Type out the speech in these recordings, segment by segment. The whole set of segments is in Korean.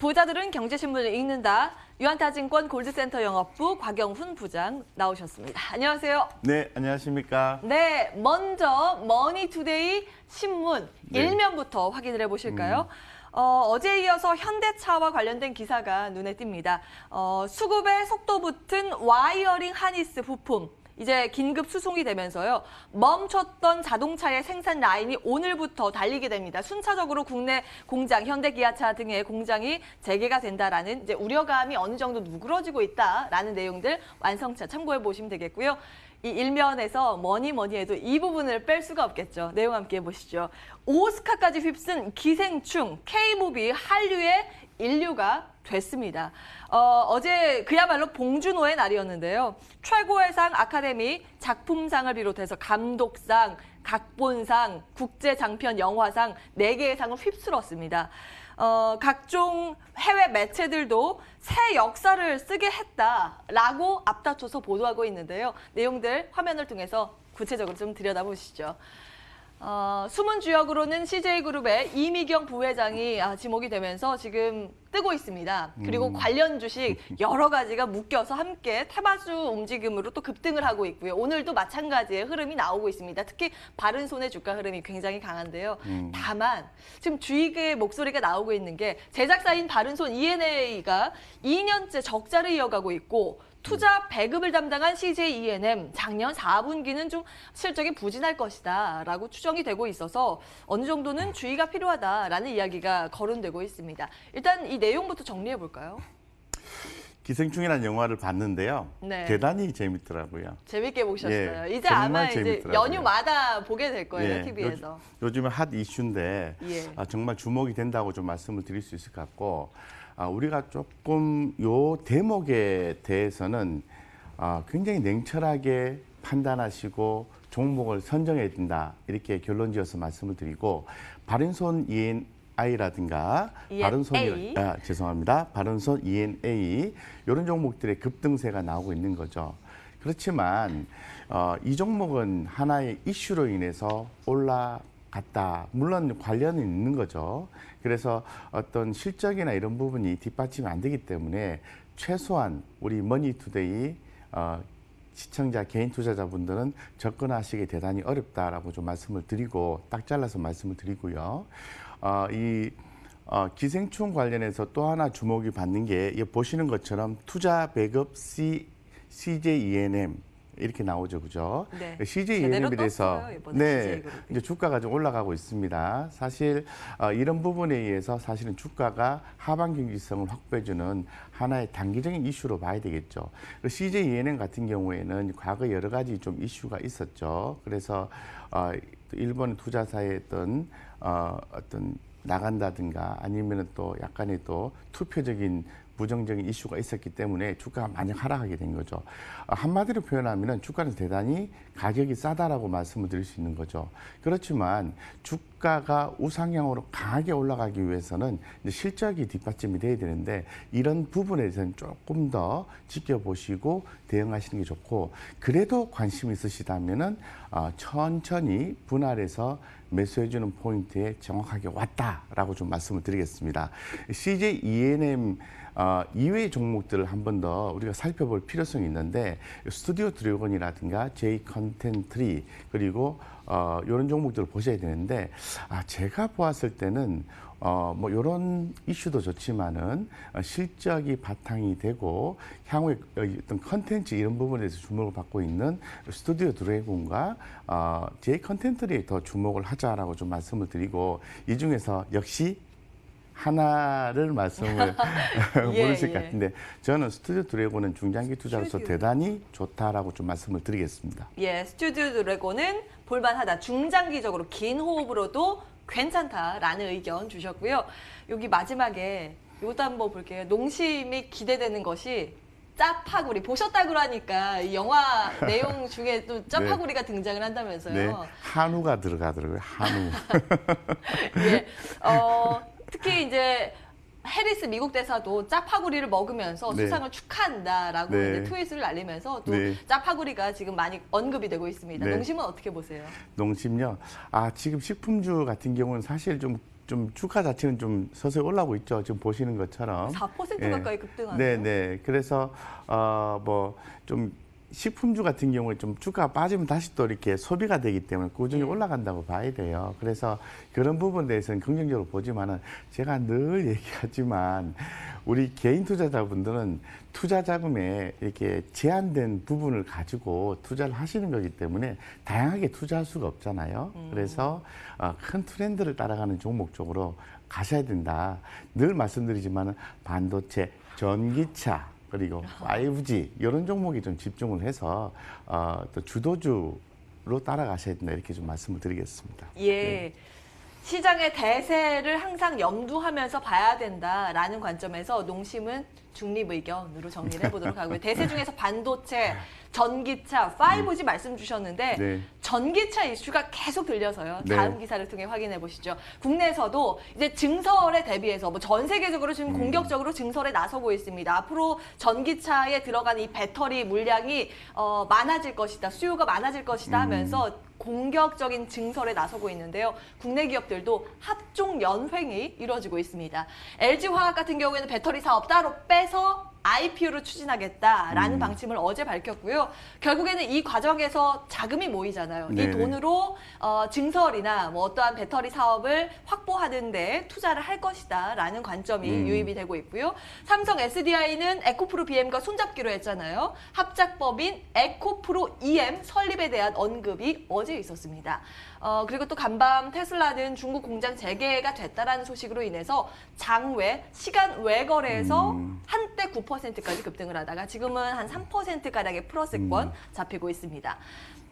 부자들은 경제신문을 읽는다. 유한타증권 골드센터 영업부 곽영훈 부장 나오셨습니다. 안녕하세요. 네, 안녕하십니까. 네, 먼저 머니투데이 신문 일면부터 확인을 해보실까요? 어제에 이어서 현대차와 관련된 기사가 눈에 띕니다. 수급에 속도 붙은 와이어링 하니스 부품. 이제 긴급 수송이 되면서요. 멈췄던 자동차의 생산 라인이 오늘부터 달리게 됩니다. 순차적으로 국내 공장, 현대기아차 등의 공장이 재개가 된다라는 이제 우려감이 어느 정도 누그러지고 있다라는 내용들 완성차 참고해 보시면 되겠고요. 이 일면에서 뭐니 해도 이 부분을 뺄 수가 없겠죠. 내용 함께 보시죠. 오스카까지 휩쓴 기생충, K무비 한류의 인류가 됐습니다. 어제 그야말로 봉준호의 날이었는데요. 최고의 상 아카데미 작품상을 비롯해서 감독상, 각본상, 국제장편 영화상 4개의 상을 휩쓸었습니다. 각종 해외 매체들도 새 역사를 쓰게 했다라고 앞다퉈서 보도하고 있는데요. 내용들 화면을 통해서 구체적으로 좀 들여다보시죠. 숨은 주역으로는 CJ그룹의 이미경 부회장이 지목이 되면서 지금 뜨고 있습니다. 그리고 관련 주식 여러 가지가 묶여서 함께 태바수 움직임으로 또 급등을 하고 있고요. 오늘도 마찬가지의 흐름이 나오고 있습니다. 특히 바른손의 주가 흐름이 굉장히 강한데요. 다만 지금 주익의 목소리가 나오고 있는 게 제작사인 바른손 E&A가 2년째 적자를 이어가고 있고 투자 배급을 담당한 CJ E&M 작년 4분기는 좀 실적이 부진할 것이다 라고 추정이 되고 있어서 어느 정도는 주의가 필요하다라는 이야기가 거론되고 있습니다. 일단 이 내용부터 정리해 볼까요? 기생충이라는 영화를 봤는데요. 네. 대단히 재밌더라고요. 재밌게 보셨어요. 예, 이제 아마 재밌더라고요. 이제 연휴마다 보게 될 거예요, 예, TV에서. 요즘은 핫 이슈인데 예. 정말 주목이 된다고 좀 말씀을 드릴 수 있을 것 같고 우리가 조금 요 대목에 대해서는 굉장히 냉철하게 판단하시고 종목을 선정해야 된다 이렇게 결론지어서 말씀을 드리고 바른손 E&I라든가 바른손 죄송합니다. 바른손 E&A 이런 종목들의 급등세가 나오고 있는 거죠. 그렇지만 이 종목은 하나의 이슈로 인해서 올라갔다. 물론 관련은 있는 거죠. 그래서 어떤 실적이나 이런 부분이 뒷받침이 안 되기 때문에 최소한 우리 머니투데이 시청자, 개인 투자자분들은 접근하시기 대단히 어렵다라고 좀 말씀을 드리고 딱 잘라서 말씀을 드리고요. 기생충 관련해서 또 하나 주목이 받는 게 보시는 것처럼 투자 배급 CJ E&M 이렇게 나오죠, 그죠? 네. CJ E&M에 대해서 이제 주가가 좀 올라가고 있습니다. 사실 이런 부분에 의해서 사실은 주가가 하반 경직성을 확보해주는 하나의 단기적인 이슈로 봐야 되겠죠. CJ E&M 같은 경우에는 과거 여러 가지 좀 이슈가 있었죠. 그래서 일본 투자사의 어떤 나간다든가 아니면 또 약간의 또 투표적인 부정적인 이슈가 있었기 때문에 주가가 많이 하락하게 된 거죠. 한마디로 표현하면 주가는 대단히 가격이 싸다라고 말씀을 드릴 수 있는 거죠. 그렇지만 주가가 우상향으로 강하게 올라가기 위해서는 이제 실적이 뒷받침이 돼야 되는데 이런 부분에 대해서는 조금 더 지켜보시고 대응하시는 게 좋고 그래도 관심 있으시다면은 천천히 분할해서 매수해주는 포인트에 정확하게 왔다라고 좀 말씀을 드리겠습니다. CJ E&M 이외의 종목들을 한 번 더 우리가 살펴볼 필요성이 있는데 스튜디오 드래곤이라든가 J 컨텐트리 그리고 이런 종목들을 보셔야 되는데 제가 보았을 때는 뭐 이런 이슈도 좋지만은 실적이 바탕이 되고 향후에 어떤 컨텐츠 이런 부분에 대해서 주목을 받고 있는 스튜디오 드래곤과 J 컨텐트리에 더 주목을 하자라고 좀 말씀을 드리고 이 중에서 역시 하나를 말씀을 모르실 것 같은데 저는 스튜디오 드래곤은 중장기 투자로서 대단히 좋다라고 좀 말씀을 드리겠습니다. 예, 스튜디오 드래곤은 볼만하다. 중장기적으로 긴 호흡으로도 괜찮다라는 의견 주셨고요. 여기 마지막에 이것도 한번 볼게요. 농심이 기대되는 것이 짜파구리 보셨다고 하니까 이 영화 내용 중에 또 짜파구리가 등장을 한다면서요. 네, 한우가 들어가더라고요. 한우. 예, 특히 이제 해리스 미국 대사도 짜파구리를 먹으면서 수상을 축하한다라고 이제 트윗을 날리면서 또 짜파구리가 지금 많이 언급이 되고 있습니다. 농심은 어떻게 보세요? 농심요. 지금 식품주 같은 경우는 사실 좀 좀 주가 자체는 좀 서서히 올라오고 있죠. 지금 보시는 것처럼. 4% 예. 가까이 급등하네요. 네, 네. 그래서 뭐 좀 식품주 같은 경우에 좀 주가가 빠지면 다시 또 이렇게 소비가 되기 때문에 꾸준히 올라간다고 봐야 돼요. 그래서 그런 부분에 대해서는 긍정적으로 보지만은 제가 늘 얘기하지만 우리 개인 투자자분들은 투자 자금에 이렇게 제한된 부분을 가지고 투자를 하시는 거기 때문에 다양하게 투자할 수가 없잖아요. 그래서 큰 트렌드를 따라가는 종목 쪽으로 가셔야 된다. 늘 말씀드리지만은 반도체, 전기차, 그리고 5G 이런 종목이 좀 집중을 해서 또 주도주로 따라가셔야 된다 이렇게 좀 말씀을 드리겠습니다. 예. 네. 시장의 대세를 항상 염두하면서 봐야 된다라는 관점에서 농심은 중립 의견으로 정리를 해보도록 하고요. 대세 중에서 반도체, 전기차, 5G 말씀 주셨는데 네. 전기차 이슈가 계속 들려서요. 네. 다음 기사를 통해 확인해 보시죠. 국내에서도 이제 증설에 대비해서 뭐 전 세계적으로 지금 공격적으로 증설에 나서고 있습니다. 앞으로 전기차에 들어가는 이 배터리 물량이 많아질 것이다, 수요가 많아질 것이다 하면서 공격적인 증설에 나서고 있는데요. 국내 기업들도 합종 연횡이 이루어지고 있습니다. LG화학 같은 경우에는 배터리 사업 따로 빼서 IPO를 추진하겠다라는 방침을 어제 밝혔고요. 결국에는 이 과정에서 자금이 모이잖아요. 이 네네. 돈으로 증설이나 뭐 어떠한 배터리 사업을 확보하는 데 투자를 할 것이다라는 관점이 유입이 되고 있고요. 삼성 SDI는 에코프로 BM과 손잡기로 했잖아요. 합작법인 에코프로 EM 설립에 대한 언급이 어제 있었습니다. 그리고 또 간밤 테슬라는 중국 공장 재개가 됐다라는 소식으로 인해서 장외, 시간 외 거래에서 한때 9%까지 급등을 하다가 지금은 한 3%가량의 플러스권 잡히고 있습니다.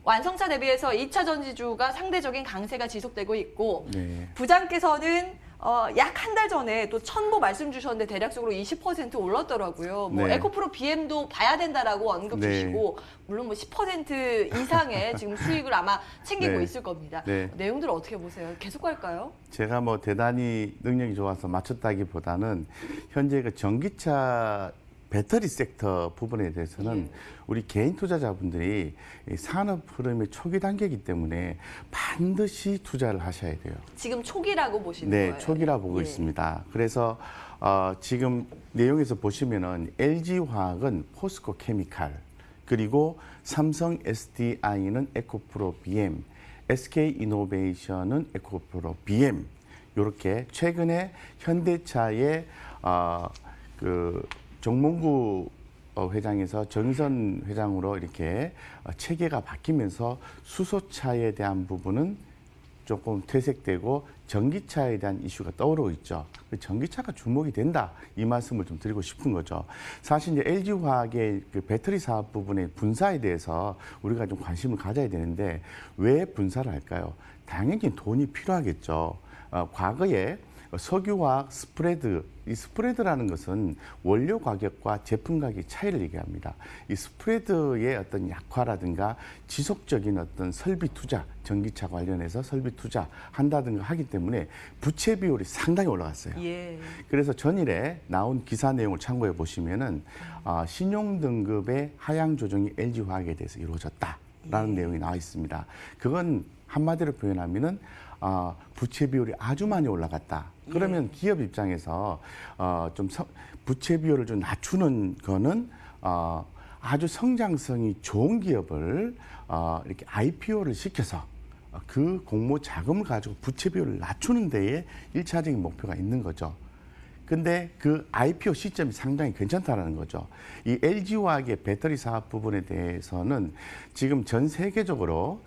완성차 대비해서 2차 전지주가 상대적인 강세가 지속되고 있고 네. 부장께서는 약 한 달 전에 또 첨보 말씀 주셨는데 대략적으로 20% 올랐더라고요. 뭐 네. 에코프로 BM도 봐야 된다라고 언급 네. 주시고 물론 뭐 10% 이상의 지금 수익을 아마 챙기고 네. 있을 겁니다. 네. 내용들 어떻게 보세요? 계속 갈까요? 제가 뭐 대단히 능력이 좋아서 맞췄다기보다는 현재 그 전기차 배터리 섹터 부분에 대해서는 우리 개인 투자자분들이 이 산업 흐름의 초기 단계이기 때문에 반드시 투자를 하셔야 돼요. 지금 초기라고 보시는 네, 거예요? 초기라 보고 예. 있습니다. 그래서 지금 내용에서 보시면은 LG화학은 포스코 케미칼, 그리고 삼성 SDI는 에코프로 BM, SK이노베이션은 에코프로 BM, 이렇게 최근에 현대차의 그 정몽구 회장에서 정선 회장으로 이렇게 체계가 바뀌면서 수소차에 대한 부분은 조금 퇴색되고 전기차에 대한 이슈가 떠오르고 있죠. 전기차가 주목이 된다, 이 말씀을 좀 드리고 싶은 거죠. 사실 이제 LG화학의 그 배터리 사업 부분의 분사에 대해서 우리가 좀 관심을 가져야 되는데 왜 분사를 할까요? 당연히 돈이 필요하겠죠. 과거에 석유화학 스프레드, 이 스프레드라는 것은 원료 가격과 제품 가격의 차이를 얘기합니다. 이 스프레드의 어떤 약화라든가 지속적인 어떤 설비 투자, 전기차 관련해서 설비 투자 한다든가 하기 때문에 부채 비율이 상당히 올라갔어요. 예. 그래서 전일에 나온 기사 내용을 참고해 보시면은 신용 등급의 하향 조정이 LG화학에 대해서 이루어졌다라는 내용이 나와 있습니다. 그건 한마디로 표현하면은 부채 비율이 아주 많이 올라갔다. 그러면 기업 입장에서 좀 부채 비율을 좀 낮추는 거는 아주 성장성이 좋은 기업을 이렇게 IPO를 시켜서 그 공모 자금을 가지고 부채 비율을 낮추는 데에 일차적인 목표가 있는 거죠. 근데 그 IPO 시점이 상당히 괜찮다라는 거죠. 이 LG화학의 배터리 사업 부분에 대해서는 지금 전 세계적으로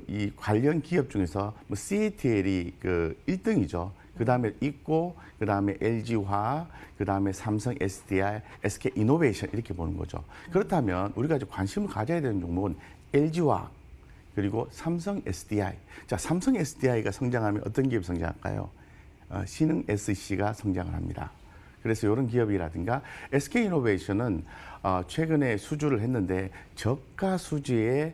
이 관련 기업 중에서 뭐 CATL이 그 1등이죠. 그 다음에 있고, 그 다음에 LG화학, 그 다음에 삼성 SDI, SK이노베이션 이렇게 보는 거죠. 그렇다면 우리가 이제 관심을 가져야 되는 종목은 LG화학, 그리고 삼성 SDI. 자, 삼성 SDI가 성장하면 어떤 기업이 성장할까요? 신흥 SC가 성장을 합니다. 그래서 이런 기업이라든가 SK이노베이션은 최근에 수주를 했는데 저가 수주의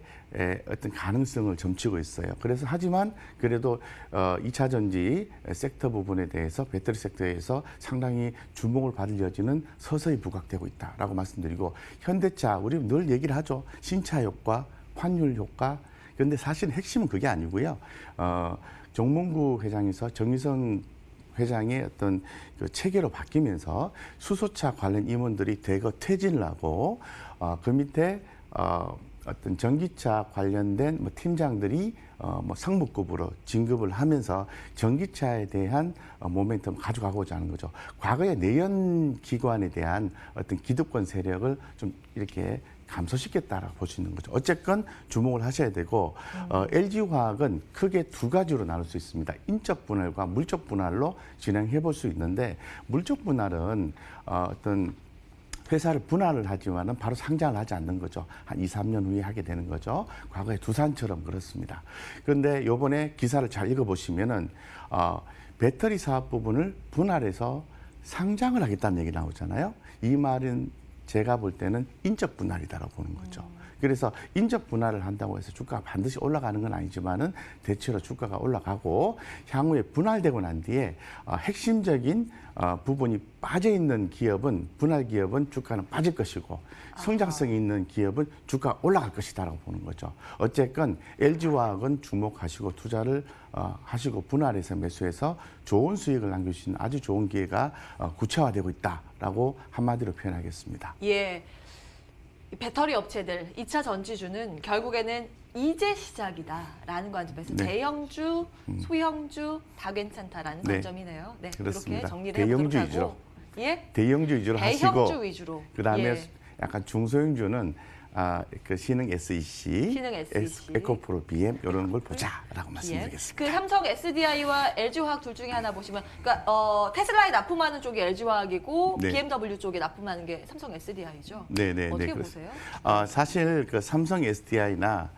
어떤 가능성을 점치고 있어요. 그래서 하지만 그래도 2차 전지 섹터 부분에 대해서 배터리 섹터에서 상당히 주목을 받을 여지는 서서히 부각되고 있다라고 말씀드리고, 현대차 우리 늘 얘기를 하죠. 신차 효과, 환율 효과. 그런데 사실 핵심은 그게 아니고요. 정몽구 회장에서 정의성 회장의 어떤 그 체계로 바뀌면서 수소차 관련 임원들이 대거 퇴진을 하고 그 밑에 어떤 전기차 관련된 뭐 팀장들이 뭐 상무급으로 진급을 하면서 전기차에 대한 모멘텀을 가져가고자 하는 거죠. 과거의 내연 기관에 대한 어떤 기득권 세력을 좀 이렇게 감소시켰다라고 볼 수 있는 거죠. 어쨌건 주목을 하셔야 되고 LG화학은 크게 두 가지로 나눌 수 있습니다. 인적 분할과 물적 분할로 진행해 볼 수 있는데 물적 분할은 어떤 회사를 분할을 하지만은 바로 상장을 하지 않는 거죠. 한 2, 3년 후에 하게 되는 거죠. 과거의 두산처럼 그렇습니다. 그런데 요번에 기사를 잘 읽어보시면은 배터리 사업 부분을 분할해서 상장을 하겠다는 얘기 나오잖아요. 이 말은 제가 볼 때는 인적 분할이다라고 보는 거죠. 그래서 인적 분할을 한다고 해서 주가가 반드시 올라가는 건 아니지만은 대체로 주가가 올라가고 향후에 분할되고 난 뒤에 핵심적인 부분이 빠져 있는 기업은 분할 기업은 주가는 빠질 것이고 성장성이 있는 기업은 주가 올라갈 것이다라고 보는 거죠. 어쨌건 LG화학은 주목하시고 투자를 하시고 분할해서 매수해서 좋은 수익을 남길 수 있는 아주 좋은 기회가 구체화되고 있다라고 한마디로 표현하겠습니다. 예. 배터리 업체들, 2차 전지주는 결국에는 이제 시작이다라는 관점에서 네. 대형주, 소형주 다 괜찮다라는 네. 관점이네요. 네, 그렇습니다. 그렇게 정리를 해보도록 대형주 하고. 위주로. 예? 대형주 위주로 대형주 하시고 위주로. 그다음에 예. 약간 중소형주는 그 신흥 SEC, 신흥 SEC. 에코프로 BM 이런 걸 보자라고 말씀드리겠습니다. 그 삼성 SDI와 LG화학 둘 중에 하나 보시면, 그러니까 테슬라에 납품하는 쪽이 LG화학이고 네. BMW 쪽에 납품하는 게 삼성 SDI죠. 네네. 어떻게 그렇습니다. 보세요? 사실 그 삼성 SDI나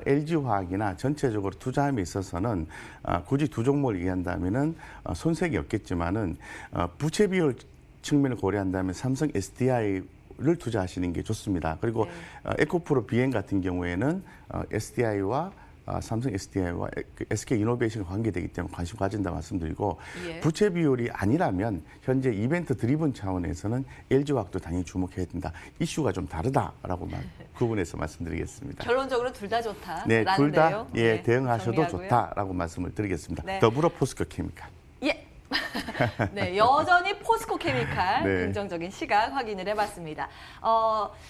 LG화학이나 전체적으로 투자함에 있어서는 굳이 두 종목을 얘기한다면은 손색이 없겠지만은 부채 비율 측면을 고려한다면 삼성 SDI 를 투자하시는 게 좋습니다. 그리고 네. 에코프로 BM 같은 경우에는 SDI와 삼성 SDI와 SK 이노베이션이 관계되기 때문에 관심 가진다 말씀드리고 예. 부채 비율이 아니라면 현재 이벤트 드리븐 차원에서는 LG화학도 당연히 주목해야 된다. 이슈가 좀 다르다라고 구분해서 말씀드리겠습니다. 결론적으로 둘 다 좋다. 네, 둘 다 네, 대응하셔도 정리하고요. 좋다라고 말씀을 드리겠습니다. 네. 더불어 포스코 케미칼. 예. 네, 여전히 포스코 케미칼 네. 긍정적인 시각 확인을 해봤습니다.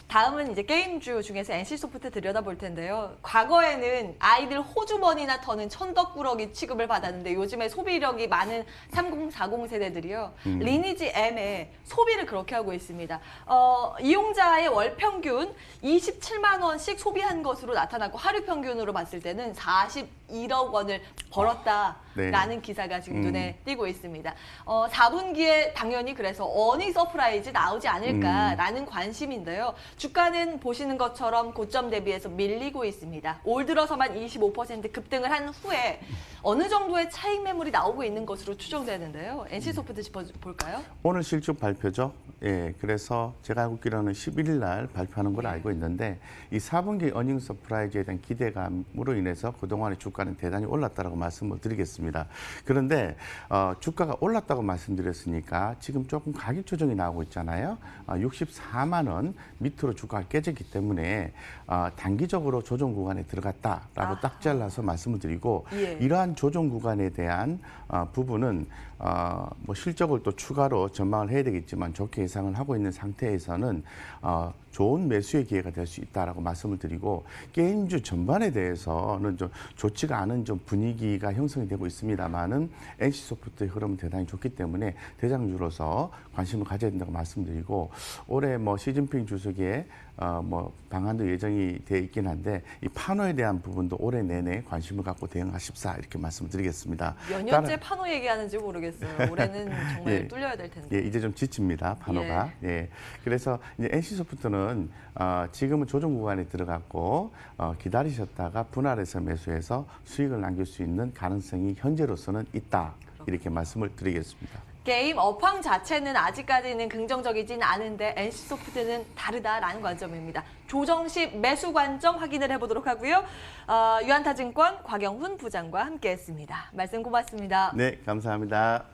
다음은 이제 게임주 중에서 NC소프트 들여다볼 텐데요. 과거에는 아이들 호주머니나 터는 천덕꾸러기 취급을 받았는데 요즘에 소비력이 많은 30, 40 세대들이요. 리니지 M에 소비를 그렇게 하고 있습니다. 이용자의 월 평균 27만 원씩 소비한 것으로 나타났고 하루 평균으로 봤을 때는 41억 원을 벌었다라는 네. 기사가 지금 눈에 띄고 있습니다. 4분기에 당연히 그래서 어닝 서프라이즈 나오지 않을까라는 관심인데요. 주가는 보시는 것처럼 고점 대비해서 밀리고 있습니다. 올 들어서만 25% 급등을 한 후에 어느 정도의 차익 매물이 나오고 있는 것으로 추정되는데요. NC소프트 짚어볼까요? 오늘 실적 발표죠. 예, 그래서 제가 알고 있기로는 11일 날 발표하는 걸 알고 있는데 이 4분기 어닝 서프라이즈에 대한 기대감으로 인해서 그동안의 주가는 대단히 올랐다라고 말씀을 드리겠습니다. 그런데 주가가 올랐다고 말씀드렸으니까 지금 조금 가격 조정이 나오고 있잖아요. 64만 원 밑으로 주가가 깨졌기 때문에 단기적으로 조정 구간에 들어갔다라고 딱 잘라서 말씀을 드리고 예. 이러한 조정 구간에 대한 부분은 뭐 실적을 또 추가로 전망을 해야 되겠지만 좋게 예상을 하고 있는 상태에서는 좋은 매수의 기회가 될 수 있다라고 말씀을 드리고 게임주 전반에 대해서는 좀 좋지가 않은 좀 분위기가 형성이 되고 있습니다만은 NC소프트의 흐름은 대단히 좋기 때문에 대장주로서 관심을 가져야 된다고 말씀드리고 올해 뭐 시진핑 주석의 뭐 방한도 예정이 돼 있긴 한데 이 판호에 대한 부분도 올해 내내 관심을 갖고 대응하십사 이렇게 말씀을 드리겠습니다. 몇 년째 판호 얘기하는지 모르겠어요. 올해는 정말 예. 뚫려야 될 텐데. 예, 이제 좀 지칩니다, 판호가. 예. 그래서 이제 NC소프트는 지금은 조정 구간에 들어갔고 기다리셨다가 분할해서 매수해서 수익을 남길 수 있는 가능성이 현재로서는 있다. 이렇게 말씀을 드리겠습니다. 게임 업황 자체는 아직까지는 긍정적이진 않은데 NC소프트는 다르다라는 관점입니다. 조정 시 매수 관점 확인을 해보도록 하고요. 유한타증권 곽영훈 부장과 함께했습니다. 말씀 고맙습니다. 네, 감사합니다.